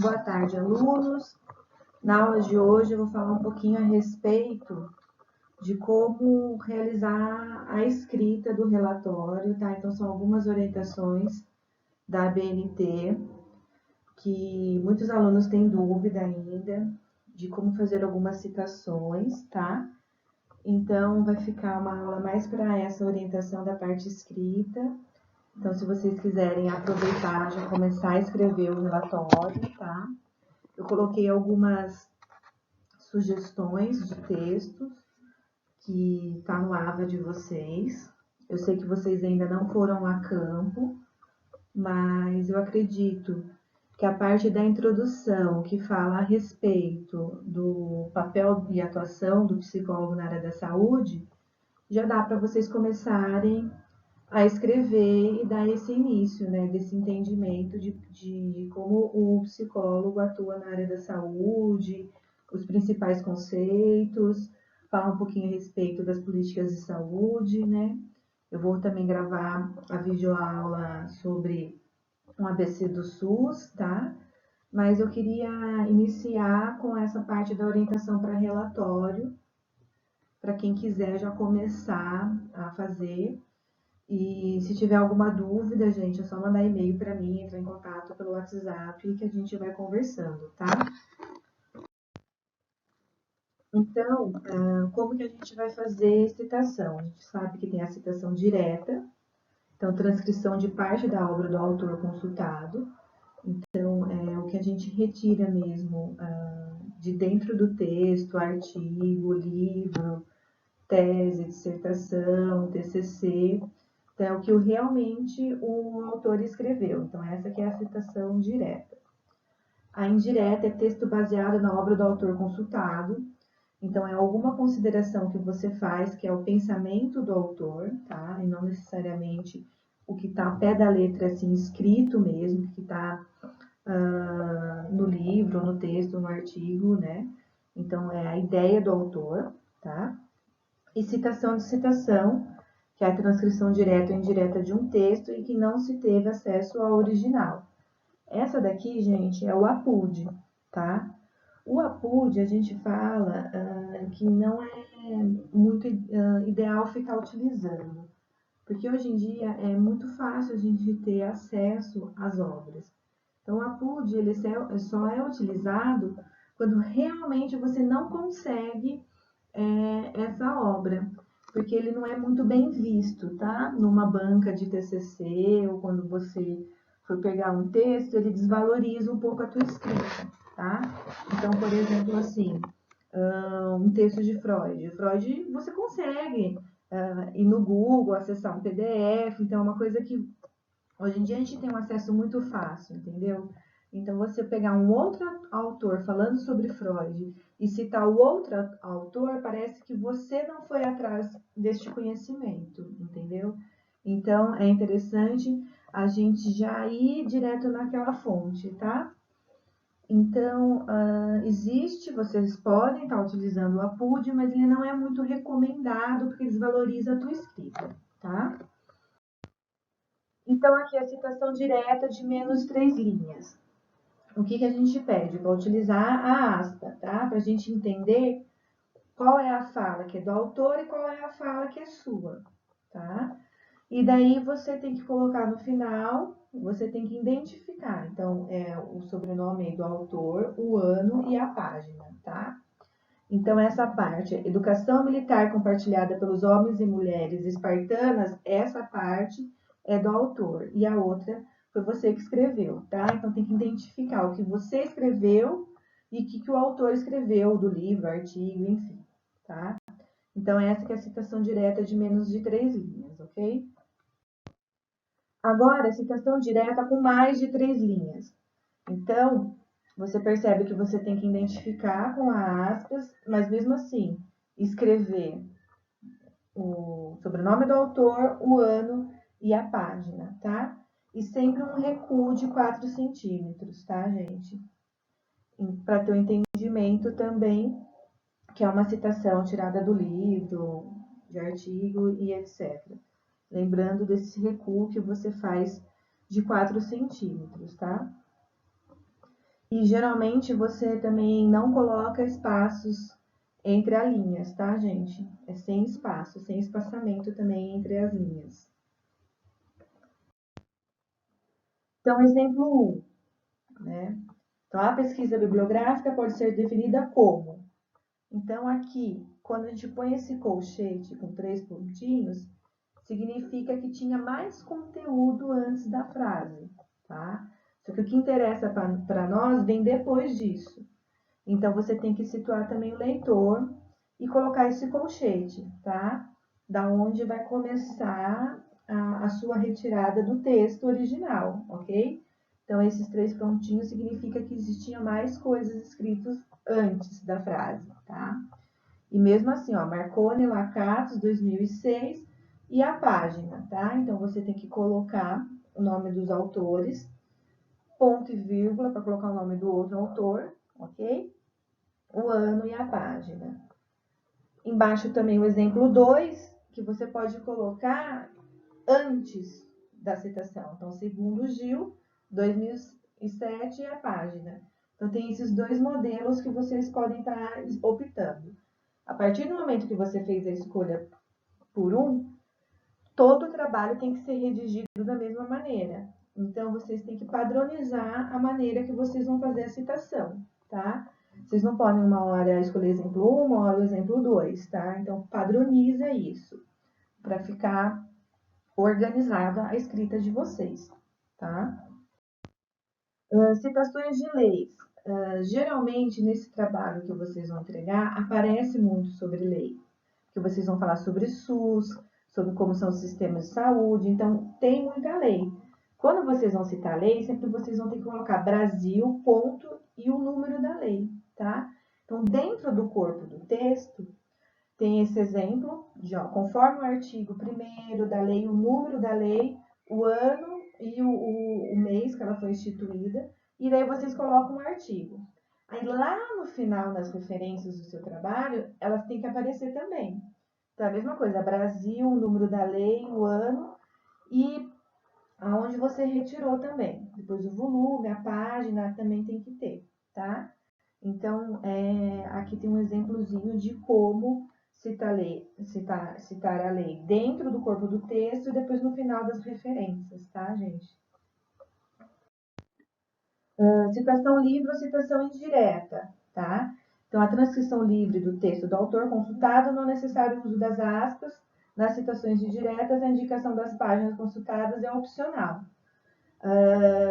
Boa tarde, alunos. Na aula de hoje eu vou falar um pouquinho a respeito de como realizar a escrita do relatório, tá? Então, são algumas orientações da ABNT que muitos alunos têm dúvida ainda de como fazer algumas citações, tá? Então, vai ficar uma aula mais para essa orientação da parte escrita. Então, se vocês quiserem aproveitar, já começar a escrever o relatório, tá? Eu coloquei algumas sugestões de textos que está no AVA de vocês. Eu sei que vocês ainda não foram a campo, mas eu acredito que a parte da introdução, que fala a respeito do papel e atuação do psicólogo na área da saúde, já dá para vocês começarem a escrever e dar esse início, né, desse entendimento de como o psicólogo atua na área da saúde, os principais conceitos, falar um pouquinho a respeito das políticas de saúde, né? Eu vou também gravar a videoaula sobre um ABC do SUS, tá? Mas eu queria iniciar com essa parte da orientação para relatório, para quem quiser já começar a fazer. E se tiver alguma dúvida, gente, é só mandar e-mail para mim, entrar em contato pelo WhatsApp que a gente vai conversando, tá? Então, como que a gente vai fazer citação? A gente sabe que tem a citação direta, então transcrição de parte da obra do autor consultado. Então, é o que a gente retira mesmo de dentro do texto, artigo, livro, tese, dissertação, TCC. Então, é o que realmente o autor escreveu. Então, essa que é a citação direta. A indireta é texto baseado na obra do autor consultado. Então, é alguma consideração que você faz, que é o pensamento do autor, tá? E não necessariamente o que está a pé da letra, assim, escrito mesmo, que está no livro, no texto, no artigo, né? Então, é a ideia do autor, tá? E citação de citação, que é a transcrição direta ou indireta de um texto e que não se teve acesso ao original. Essa daqui, gente, é o APUD, tá? O APUD, a gente fala que não é muito ideal ficar utilizando, porque hoje em dia é muito fácil a gente ter acesso às obras. Então, o APUD, ele só é utilizado quando realmente você não consegue essa obra, porque ele não é muito bem visto, tá? Numa banca de TCC ou quando você for pegar um texto, ele desvaloriza um pouco a tua escrita, tá? Então, por exemplo, assim, um texto de Freud. Freud, você consegue ir no Google, acessar um PDF, então é uma coisa que hoje em dia a gente tem um acesso muito fácil, entendeu? Então, você pegar um outro autor falando sobre Freud e citar o outro autor, parece que você não foi atrás deste conhecimento, entendeu? Então, é interessante a gente já ir direto naquela fonte, tá? Então, existe, vocês podem estar utilizando o APUD, mas ele não é muito recomendado porque desvaloriza a tua escrita, tá? Então, aqui a citação direta de menos 3 linhas. O que a gente pede? Para utilizar a aspa, tá? Para a gente entender qual é a fala que é do autor e qual é a fala que é sua, tá? E daí você tem que colocar no final, você tem que identificar. Então, é o sobrenome do autor, o ano e a página, tá? Então, essa parte, educação militar compartilhada pelos homens e mulheres espartanas, essa parte é do autor. E a outra foi você que escreveu, tá? Então, tem que identificar o que você escreveu e o que o autor escreveu do livro, artigo, enfim, tá? Então, essa que é a citação direta de menos de 3 linhas, ok? Agora, citação direta com mais de 3 linhas. Então, você percebe que você tem que identificar com a aspas, mas mesmo assim, escrever o sobrenome do autor, o ano e a página, tá? E sempre um recuo de 4 centímetros, tá, gente? Para ter o entendimento também que é uma citação tirada do livro, de artigo e etc. Lembrando desse recuo que você faz de 4 centímetros, tá? E geralmente você também não coloca espaços entre as linhas, tá, gente? É sem espaço, sem espaçamento também entre as linhas. Então, exemplo 1, né? Então, a pesquisa bibliográfica pode ser definida como. Então, aqui, quando a gente põe esse colchete com 3 pontinhos, significa que tinha mais conteúdo antes da frase, tá? Só que o que interessa para nós vem depois disso. Então, você tem que situar também o leitor e colocar esse colchete, tá? Da onde vai começar a sua retirada do texto original, ok? Então, esses 3 pontinhos significa que existia mais coisas escritas antes da frase, tá? E mesmo assim, ó, Marconi Lacatos, 2006, e a página, tá? Então, você tem que colocar o nome dos autores, ponto e vírgula para colocar o nome do outro autor, ok? O ano e a página. Embaixo também o exemplo 2, que você pode colocar antes da citação. Então, segundo Gil, 2007 e a página. Então, tem esses 2 modelos que vocês podem estar optando. A partir do momento que você fez a escolha por um, todo o trabalho tem que ser redigido da mesma maneira. Então, vocês têm que padronizar a maneira que vocês vão fazer a citação, tá? Vocês não podem uma hora escolher exemplo 1, uma hora o exemplo 2, tá? Então, padroniza isso para ficar organizada a escrita de vocês, tá? Citações de leis. Geralmente, nesse trabalho que vocês vão entregar, aparece muito sobre lei. Que vocês vão falar sobre SUS, sobre como são os sistemas de saúde, então tem muita lei. Quando vocês vão citar lei, sempre vocês vão ter que colocar Brasil, ponto, e o número da lei, tá? Então, dentro do corpo do texto, tem esse exemplo de, ó, conforme o artigo 1º da lei, o número da lei, o ano e o mês que ela foi instituída, e daí vocês colocam um artigo. Aí lá no final, nas referências do seu trabalho, elas têm que aparecer também. Então, a mesma coisa, Brasil, o número da lei, o ano e aonde você retirou também. Depois o volume, a página também tem que ter, tá? Então, aqui tem um exemplozinho de como citar a lei dentro do corpo do texto e depois no final das referências, tá, gente? Citação livre ou citação indireta, tá? Então, a transcrição livre do texto do autor consultado, não é necessário o uso das aspas. Nas citações indiretas, a indicação das páginas consultadas é opcional.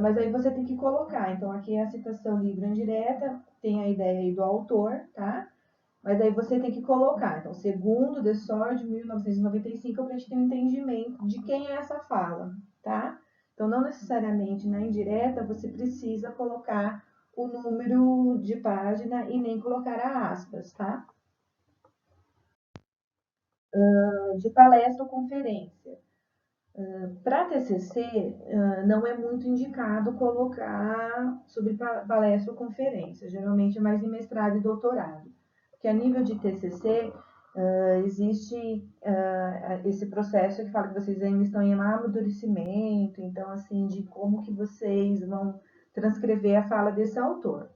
Mas aí você tem que colocar. Então, aqui é a citação livre ou indireta, tem a ideia aí do autor, tá? Mas aí você tem que colocar. Então, segundo de Sord, 1995, para a gente ter um entendimento de quem é essa fala, tá? Então, não necessariamente na indireta você precisa colocar o número de página e nem colocar a aspas, tá? De palestra ou conferência. Para TCC, não é muito indicado colocar sobre palestra ou conferência. Geralmente é mais em mestrado e doutorado. Porque a nível de TCC, existe esse processo que fala que vocês ainda estão em amadurecimento, então, assim, de como que vocês vão transcrever a fala desse autor.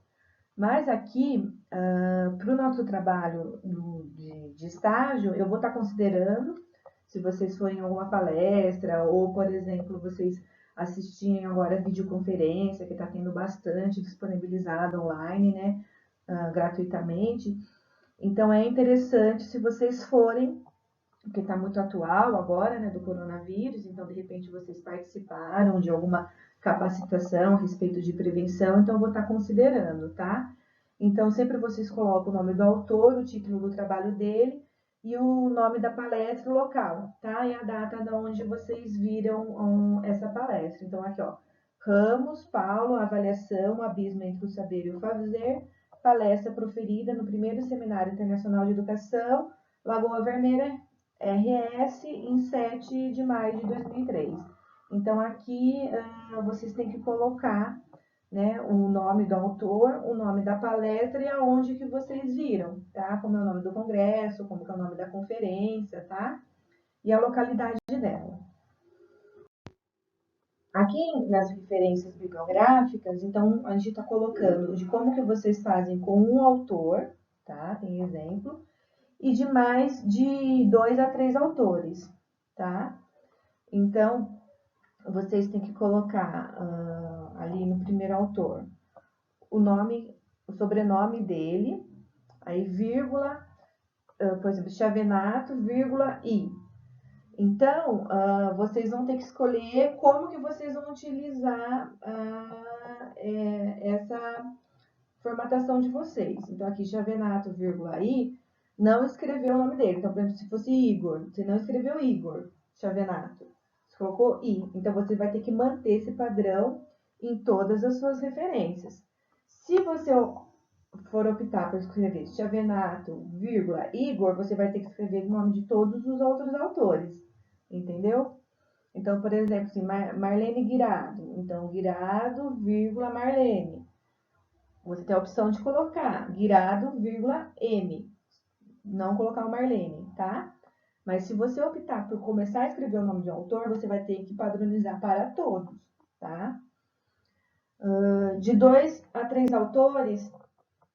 Mas aqui, para o nosso trabalho de estágio, eu vou estar considerando, se vocês forem em alguma palestra, ou, por exemplo, vocês assistirem agora a videoconferência, que está tendo bastante disponibilizada online, né, gratuitamente. Então, é interessante se vocês forem, porque está muito atual agora, né, do coronavírus, então, de repente, vocês participaram de alguma capacitação a respeito de prevenção, então, eu vou estar considerando, tá? Então, sempre vocês colocam o nome do autor, o título do trabalho dele e o nome da palestra, o local, tá? E a data de onde vocês viram essa palestra. Então, aqui, ó, Ramos, Paulo, avaliação, abismo entre o saber e o fazer, palestra proferida no primeiro Seminário Internacional de Educação, Lagoa Vermelha, RS, em 7 de maio de 2003. Então, aqui vocês têm que colocar, né, o nome do autor, o nome da palestra e aonde que vocês viram, tá? Como é o nome do congresso, como é o nome da conferência, tá? E a localidade dela. Aqui nas referências bibliográficas, então a gente está colocando de como que vocês fazem com um autor, tá? Tem exemplo, e de mais de 2 a 3 autores, tá? Então, vocês têm que colocar ali no primeiro autor o nome, o sobrenome dele, aí vírgula, por exemplo, Chavenato, vírgula, I. Então, vocês vão ter que escolher como que vocês vão utilizar essa formatação de vocês. Então, aqui, Chavenato, vírgula, I, não escreveu o nome dele. Então, por exemplo, se fosse Igor, você não escreveu Igor Chavenato. Você colocou I. Então, você vai ter que manter esse padrão em todas as suas referências. Se você for optar por escrever Chavenato, vírgula, Igor, você vai ter que escrever o nome de todos os outros autores. Entendeu? Então, por exemplo, assim, Marlene Guirado. Então, Guirado, vírgula, Marlene. Você tem a opção de colocar Guirado, vírgula, M. Não colocar o Marlene, tá? Mas se você optar por começar a escrever o nome de um autor, você vai ter que padronizar para todos, tá? De 2 a 3 autores,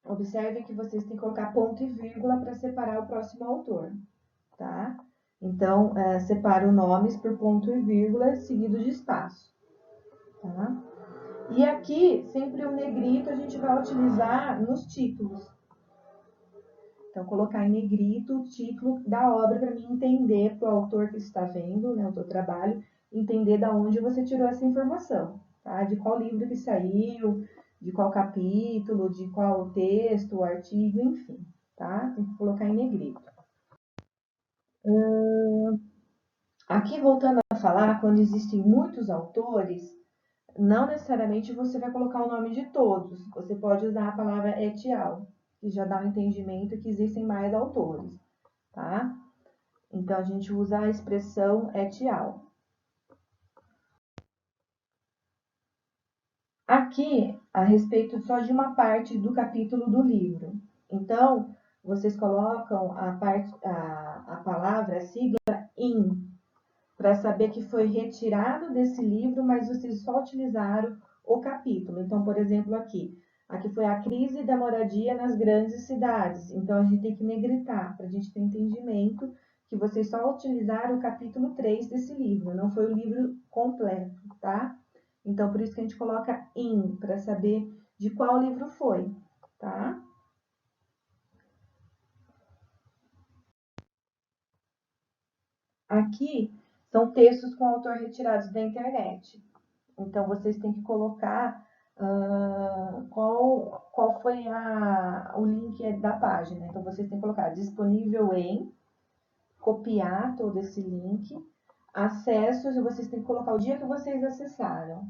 observe que vocês têm que colocar ponto e vírgula para separar o próximo autor, tá? Então, separo nomes por ponto e vírgula seguido de espaço, tá? E aqui, sempre o negrito a gente vai utilizar nos títulos. Então, colocar em negrito o título da obra para mim entender, para o autor que está vendo, né, o seu trabalho, entender da onde você tirou essa informação, tá? De qual livro que saiu, de qual capítulo, de qual texto, artigo, enfim, tá? Tem que colocar em negrito. Aqui, voltando a falar, quando existem muitos autores, não necessariamente você vai colocar o nome de todos. Você pode usar a palavra etial, que já dá um entendimento que existem mais autores, tá? Então, a gente usa a expressão etial. Aqui, a respeito só de uma parte do capítulo do livro. Então, vocês colocam a palavra, a sigla in, para saber que foi retirado desse livro, mas vocês só utilizaram o capítulo. Então, por exemplo, aqui foi a crise da moradia nas grandes cidades. Então, a gente tem que negritar, para a gente ter entendimento que vocês só utilizaram o capítulo 3 desse livro, não foi o livro completo, tá? Então, por isso que a gente coloca in, para saber de qual livro foi, tá? Aqui são textos com autor retirados da internet. Então, vocês têm que colocar qual foi o link da página. Então, vocês têm que colocar disponível em, copiar todo esse link, acessos, e vocês têm que colocar o dia que vocês acessaram,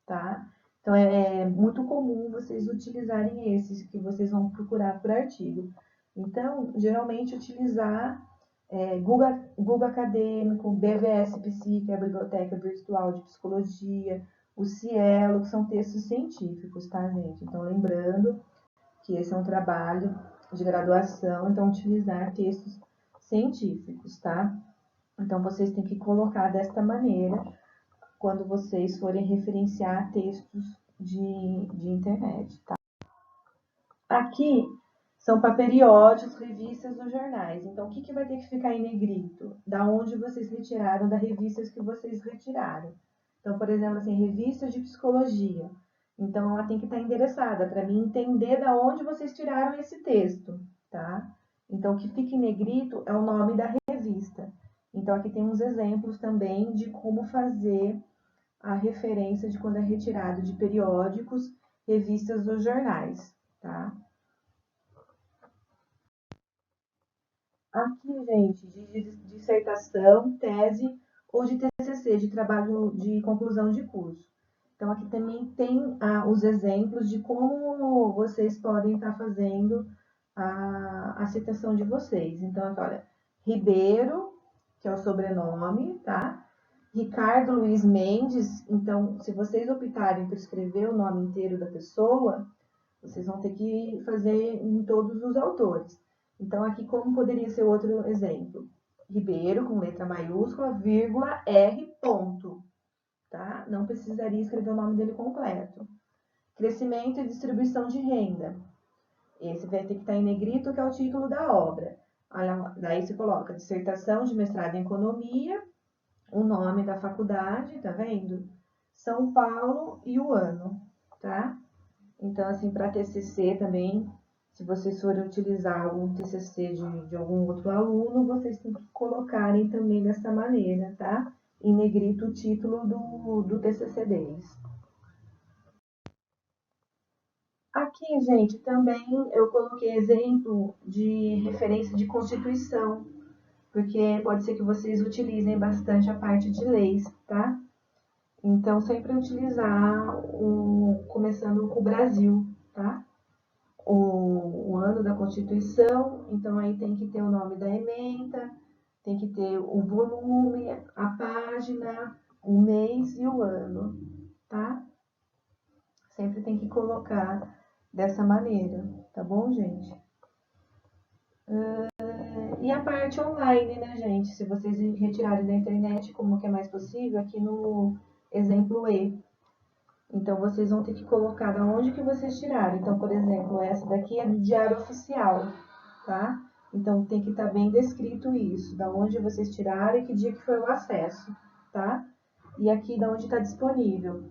tá? Então, é muito comum vocês utilizarem esses que vocês vão procurar por artigo. Então, geralmente, utilizar Google Acadêmico, BVS Psi, que é a Biblioteca Virtual de Psicologia, o Cielo, que são textos científicos, tá, gente? Então, lembrando que esse é um trabalho de graduação, então, utilizar textos científicos, tá? Então, vocês têm que colocar desta maneira quando vocês forem referenciar textos de internet, tá? Aqui são para periódicos, revistas ou jornais. Então, o que vai ter que ficar em negrito? Da onde vocês retiraram, das revistas que vocês retiraram. Então, por exemplo, assim, revistas de psicologia. Então, ela tem que estar endereçada para mim entender da onde vocês tiraram esse texto, tá? Então, o que fica em negrito é o nome da revista. Então, aqui tem uns exemplos também de como fazer a referência de quando é retirado de periódicos, revistas ou jornais, tá? Aqui, gente, de dissertação, tese ou de TCC, de trabalho de conclusão de curso. Então, aqui também tem os exemplos de como vocês podem estar fazendo a citação de vocês. Então, aqui, olha, Ribeiro, que é o sobrenome, tá? Ricardo Luiz Mendes. Então, se vocês optarem por escrever o nome inteiro da pessoa, vocês vão ter que fazer em todos os autores. Então, aqui como poderia ser outro exemplo? Ribeiro, com letra maiúscula, vírgula, R, ponto. tá? Não precisaria escrever o nome dele completo. Crescimento e distribuição de renda. Esse vai ter que estar em negrito, que é o título da obra. Daí você coloca dissertação de mestrado em economia, o nome da faculdade, tá vendo? São Paulo e o ano, tá? Então, assim, para TCC também, se vocês forem utilizar algum TCC de algum outro aluno, vocês têm que colocarem também dessa maneira, tá? Em negrito o título do TCC deles. Aqui, gente, também eu coloquei exemplo de referência de Constituição, porque pode ser que vocês utilizem bastante a parte de leis, tá? Então, sempre utilizar começando com o Brasil, tá? O ano da Constituição, então aí tem que ter o nome da ementa, tem que ter o volume, a página, o mês e o ano, tá? Sempre tem que colocar dessa maneira, tá bom, gente? E a parte online, né, gente? Se vocês retirarem da internet, como que é mais possível, aqui no exemplo E. Então, vocês vão ter que colocar da onde que vocês tiraram. Então, por exemplo, essa daqui é do Diário Oficial, tá? Então, tem que estar bem descrito isso, da onde vocês tiraram e que dia que foi o acesso, tá? E aqui da onde está disponível.